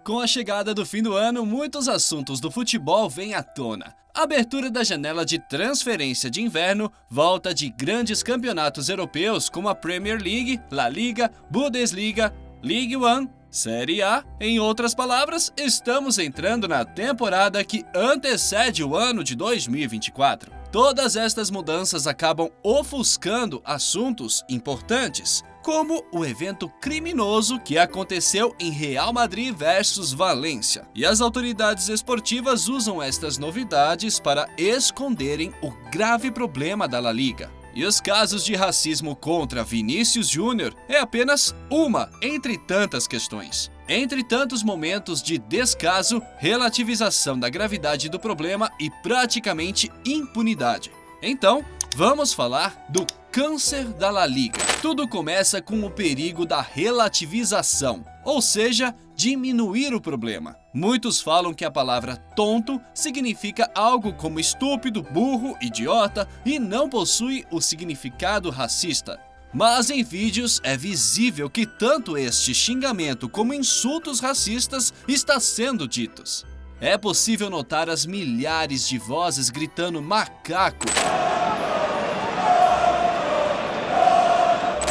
Com a chegada do fim do ano, muitos assuntos do futebol vêm à tona. Abertura da janela de transferência de inverno, volta de grandes campeonatos europeus como a Premier League, La Liga, Bundesliga, Ligue 1, Série A. Em outras palavras, estamos entrando na temporada que antecede o ano de 2024. Todas estas mudanças acabam ofuscando assuntos importantes, como o evento criminoso que aconteceu em Real Madrid versus Valência. E as autoridades esportivas usam estas novidades para esconderem o grave problema da La Liga. E os casos de racismo contra Vinícius Júnior é apenas uma entre tantas questões. Entre tantos momentos de descaso, relativização da gravidade do problema e praticamente impunidade. Então, vamos falar do câncer da La Liga. Tudo começa com o perigo da relativização, ou seja, diminuir o problema. Muitos falam que a palavra tonto significa algo como estúpido, burro, idiota e não possui o significado racista. Mas em vídeos é visível que tanto este xingamento como insultos racistas está sendo ditos. É possível notar as milhares de vozes gritando macaco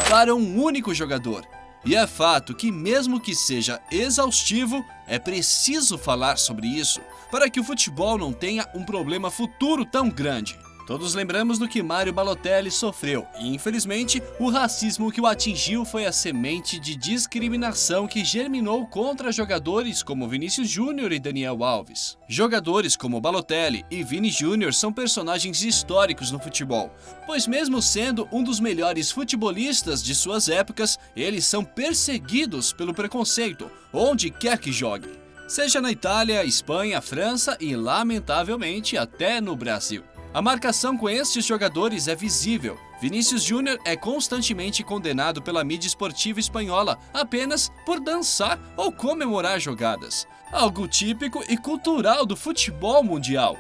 para um único jogador. E é fato que, mesmo que seja exaustivo, é preciso falar sobre isso para que o futebol não tenha um problema futuro tão grande. Todos lembramos do que Mario Balotelli sofreu e, infelizmente, o racismo que o atingiu foi a semente de discriminação que germinou contra jogadores como Vinícius Júnior e Daniel Alves. Jogadores como Balotelli e Vini Júnior são personagens históricos no futebol, pois mesmo sendo um dos melhores futebolistas de suas épocas, eles são perseguidos pelo preconceito, onde quer que joguem. Seja na Itália, Espanha, França e, lamentavelmente, até no Brasil. A marcação com estes jogadores é visível. Vinícius Júnior é constantemente condenado pela mídia esportiva espanhola apenas por dançar ou comemorar jogadas, algo típico e cultural do futebol mundial.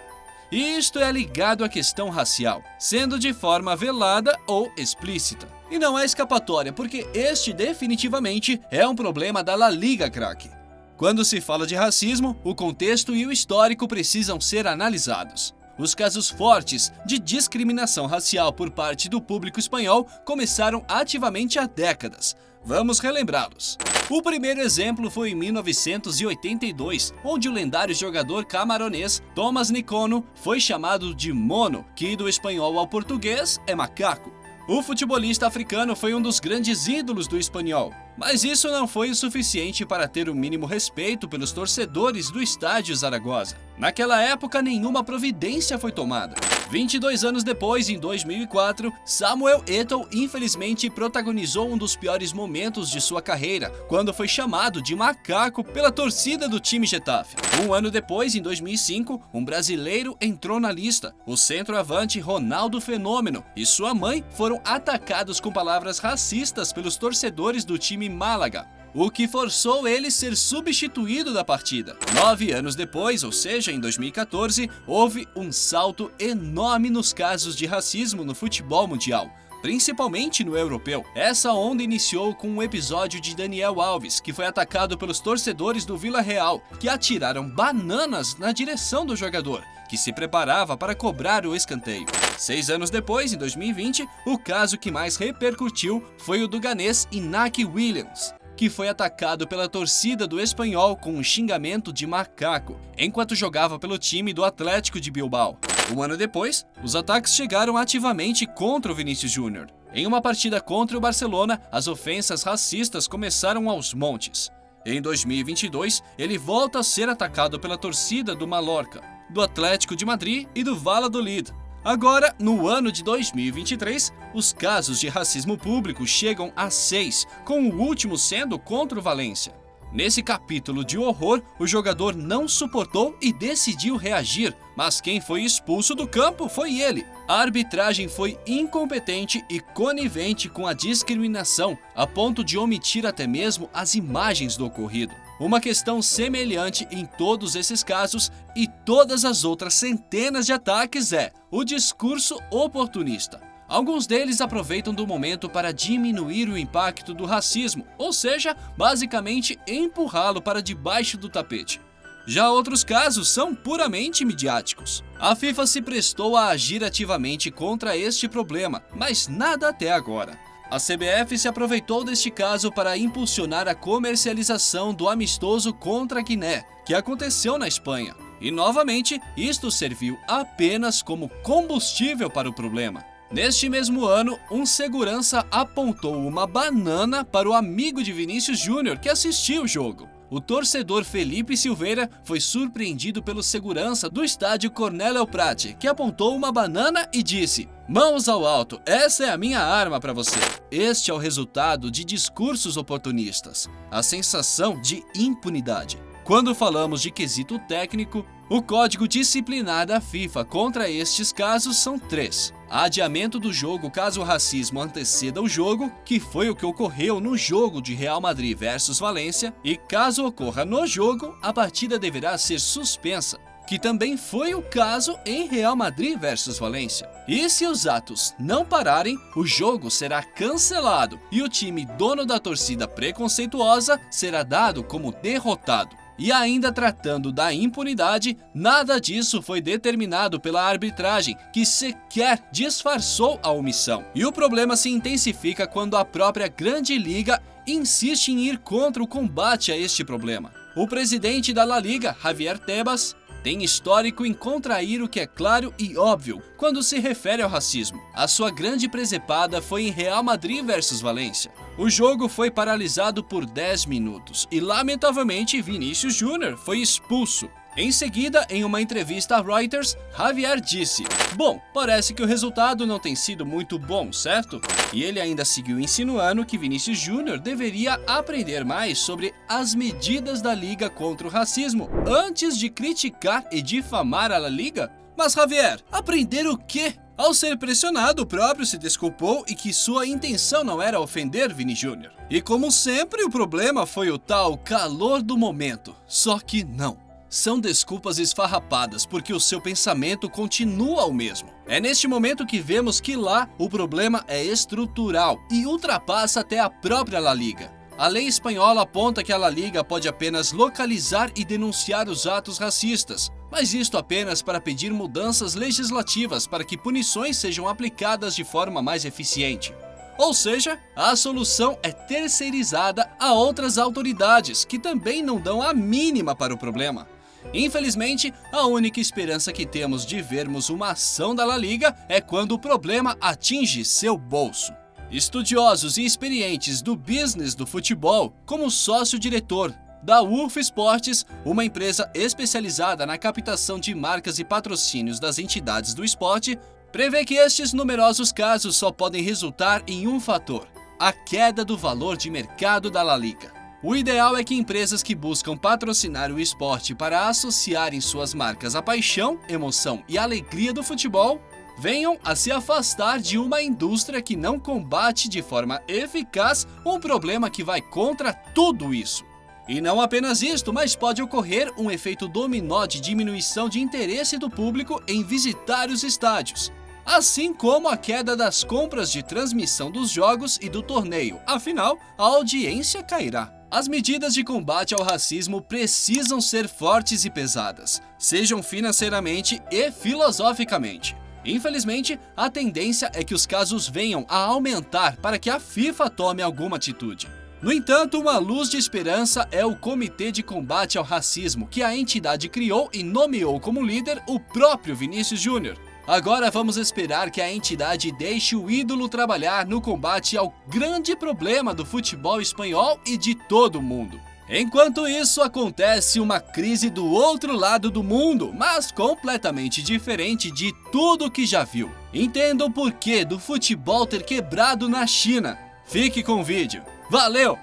E isto é ligado à questão racial, sendo de forma velada ou explícita. E não é escapatória, porque este definitivamente é um problema da La Liga, craque. Quando se fala de racismo, o contexto e o histórico precisam ser analisados. Os casos fortes de discriminação racial por parte do público espanhol começaram ativamente há décadas. Vamos relembrá-los. O primeiro exemplo foi em 1982, onde o lendário jogador camaronês Tomás Nicono foi chamado de mono, que do espanhol ao português é macaco. O futebolista africano foi um dos grandes ídolos do espanhol, mas isso não foi o suficiente para ter o mínimo respeito pelos torcedores do estádio Zaragoza. Naquela época, nenhuma providência foi tomada. 22 anos depois, em 2004, Samuel Eto'o infelizmente protagonizou um dos piores momentos de sua carreira, quando foi chamado de macaco pela torcida do time Getafe. Um ano depois, em 2005, um brasileiro entrou na lista. O centroavante Ronaldo Fenômeno e sua mãe foram atacados com palavras racistas pelos torcedores do time Málaga, o que forçou ele a ser substituído da partida. 9 anos depois, ou seja, em 2014, houve um salto enorme nos casos de racismo no futebol mundial, principalmente no europeu. Essa onda iniciou com um episódio de Daniel Alves, que foi atacado pelos torcedores do Vila Real, que atiraram bananas na direção do jogador, que se preparava para cobrar o escanteio. 6 anos depois, em 2020, o caso que mais repercutiu foi o do ganês Iñaki Williams, que foi atacado pela torcida do Espanhol com um xingamento de macaco, enquanto jogava pelo time do Atlético de Bilbao. Um ano depois, os ataques chegaram ativamente contra o Vinícius Júnior. Em uma partida contra o Barcelona, as ofensas racistas começaram aos montes. Em 2022, ele volta a ser atacado pela torcida do Mallorca, do Atlético de Madrid e do Valladolid. Agora, no ano de 2023, os casos de racismo público chegam a 6, com o último sendo contra o Valência. Nesse capítulo de horror, o jogador não suportou e decidiu reagir, mas quem foi expulso do campo foi ele. A arbitragem foi incompetente e conivente com a discriminação, a ponto de omitir até mesmo as imagens do ocorrido. Uma questão semelhante em todos esses casos e todas as outras centenas de ataques é o discurso oportunista. Alguns deles aproveitam do momento para diminuir o impacto do racismo, ou seja, basicamente empurrá-lo para debaixo do tapete. Já outros casos são puramente midiáticos. A FIFA se prestou a agir ativamente contra este problema, mas nada até agora. A CBF se aproveitou deste caso para impulsionar a comercialização do amistoso contra a Guiné, que aconteceu na Espanha. E novamente, isto serviu apenas como combustível para o problema. Neste mesmo ano, um segurança apontou uma banana para o amigo de Vinícius Júnior que assistia o jogo. O torcedor Felipe Silveira foi surpreendido pelo segurança do estádio Cornélio Prat, que apontou uma banana e disse: "Mãos ao alto, essa é a minha arma para você." Este é o resultado de discursos oportunistas, a sensação de impunidade. Quando falamos de quesito técnico, o código disciplinar da FIFA contra estes casos são 3. Adiamento do jogo caso o racismo anteceda o jogo, que foi o que ocorreu no jogo de Real Madrid versus Valência, e caso ocorra no jogo, a partida deverá ser suspensa, que também foi o caso em Real Madrid versus Valência. E se os atos não pararem, o jogo será cancelado e o time dono da torcida preconceituosa será dado como derrotado. E ainda tratando da impunidade, nada disso foi determinado pela arbitragem, que sequer disfarçou a omissão. E o problema se intensifica quando a própria Grande Liga insiste em ir contra o combate a este problema. O presidente da La Liga, Javier Tebas, tem histórico em contrair o que é claro e óbvio quando se refere ao racismo. A sua grande presepada foi em Real Madrid versus Valência. O jogo foi paralisado por 10 minutos e, lamentavelmente, Vinícius Júnior foi expulso. Em seguida, em uma entrevista a Reuters, Javier disse: "Bom, parece que o resultado não tem sido muito bom, certo?" E ele ainda seguiu insinuando que Vinícius Júnior deveria aprender mais sobre as medidas da Liga contra o racismo antes de criticar e difamar a La Liga. Mas Javier, aprender o quê? Ao ser pressionado, o próprio se desculpou e que sua intenção não era ofender Vini Júnior. E como sempre, o problema foi o tal calor do momento. Só que não. São desculpas esfarrapadas, porque o seu pensamento continua o mesmo. É neste momento que vemos que lá o problema é estrutural e ultrapassa até a própria La Liga. A lei espanhola aponta que a La Liga pode apenas localizar e denunciar os atos racistas, mas isto apenas para pedir mudanças legislativas para que punições sejam aplicadas de forma mais eficiente. Ou seja, a solução é terceirizada a outras autoridades que também não dão a mínima para o problema. Infelizmente, a única esperança que temos de vermos uma ação da La Liga é quando o problema atinge seu bolso. Estudiosos e experientes do business do futebol, como sócio-diretor da UF Esportes, uma empresa especializada na captação de marcas e patrocínios das entidades do esporte, prevê que estes numerosos casos só podem resultar em um fator: a queda do valor de mercado da La Liga. O ideal é que empresas que buscam patrocinar o esporte para associarem suas marcas à paixão, emoção e alegria do futebol venham a se afastar de uma indústria que não combate de forma eficaz um problema que vai contra tudo isso. E não apenas isto, mas pode ocorrer um efeito dominó de diminuição de interesse do público em visitar os estádios, assim como a queda das compras de transmissão dos jogos e do torneio, afinal, a audiência cairá. As medidas de combate ao racismo precisam ser fortes e pesadas, sejam financeiramente e filosoficamente. Infelizmente, a tendência é que os casos venham a aumentar para que a FIFA tome alguma atitude. No entanto, uma luz de esperança é o Comitê de Combate ao Racismo, que a entidade criou e nomeou como líder o próprio Vinícius Júnior. Agora vamos esperar que a entidade deixe o ídolo trabalhar no combate ao grande problema do futebol espanhol e de todo o mundo. Enquanto isso, acontece uma crise do outro lado do mundo, mas completamente diferente de tudo que já viu. Entenda o porquê do futebol ter quebrado na China. Fique com o vídeo. Valeu!